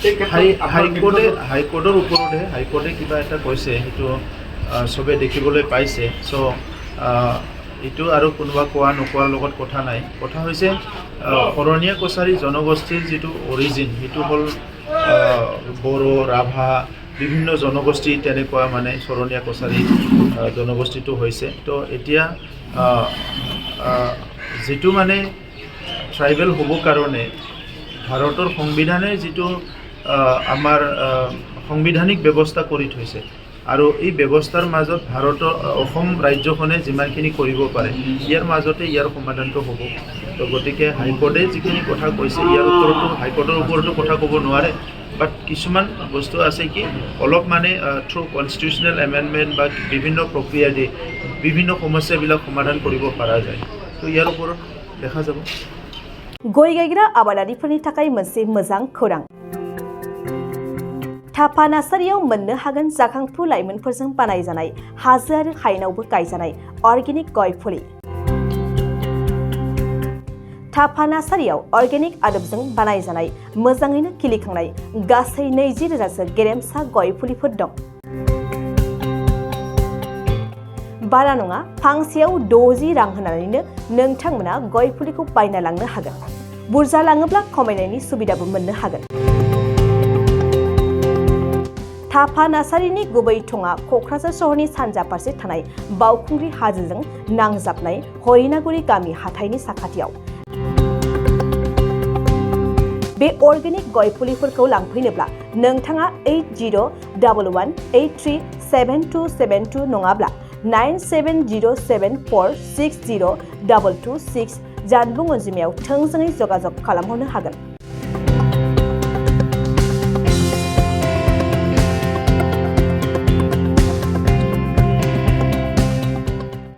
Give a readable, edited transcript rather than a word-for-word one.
হাইকোৰ্টৰ ওপৰতে হাইকোৰ্টে কিবা এটা কৈছে সেইটো চবে দেখিবলৈ পাইছে চ' এইটো আৰু কোনোবা কোৱা নোকোৱাৰ লগত কথা নাই কথা হৈছে শৰণীয়া কছাৰী জনগোষ্ঠীৰ যিটো অৰিজিন সেইটো হ'ল বড়ো ৰাভা বিভিন্ন জনগোষ্ঠী তেনেকুৱা মানে শৰণীয়া কছাৰী জনগোষ্ঠীটো হৈছে তো এতিয়া যিটো মানে ট্ৰাইবেল হ'ব কাৰণে ভাৰতৰ সংবিধানে যিটো আমাৰ সাংবিধানিক ব্যৱস্থা কৰি থৈছে আৰু এই ব্যৱস্থাৰ মাজত ভাৰতৰ অসম ৰাজ্যখনে যিমানখিনি কৰিব পাৰে ইয়াৰ মাজতে ইয়াৰ সমাধানটো হ'ব তো গতিকে হাইকোৰ্টে যিখিনি কথা কৈছে ইয়াৰ ওপৰতো হাইকোৰ্টৰ ওপৰতো কথা ক'ব নোৱাৰে বাট কিছুমান বস্তু আছে কি অলপ মানে থ্ৰু কনষ্টিটিউচনেল এমেণ্ডমেণ্ট বা বিভিন্ন প্ৰক্ৰিয়া দি বিভিন্ন সমস্যাবিলাক সমাধান কৰিব পৰা যায় তো ইয়াৰ ওপৰত দেখা যাব गय गायग्रा आबादारिफोरनि थाखाय मोनसे मोजां खौरां थापा नार्सारियाव मोननो हागोन जाखांफु लाइमोनफोरजों बानायजानाय हाजो आरो हायेनावबो गायजानाय अर्गेनिक गय फुलि थापा नार्सारियाव अर्गेनिक आदबजों बानायजानाय मोजाङैनो खिलिखांनाय गासै 20,000सो गेरेमसा गय फुलिफोर दं बारा नङा फांसेयाव 60 रां होनानैनो नोंथांमोना गय फुलिखौ बायना लांनो हागोन बुरजा लाङोब्ला खमायनायनि सुबिदाबो मोननो हागोन थापा नार्सारिनि गुबै थङा क'क्राझार सहरनि सानजा फारसे थानाय बावखुंग्रि हाजोजों नांजाबनाय हरिनागुरि गामि हाथाइनि साखाथियाव बे अर्गेनिक गय फुलिफोरखौ लांफैनोब्ला नोंथाङा 8011837272 नङाब्ला 9707460226 जानबुं अनजिमायाव थोंजोङै जगाजग खालामहरनो हागोन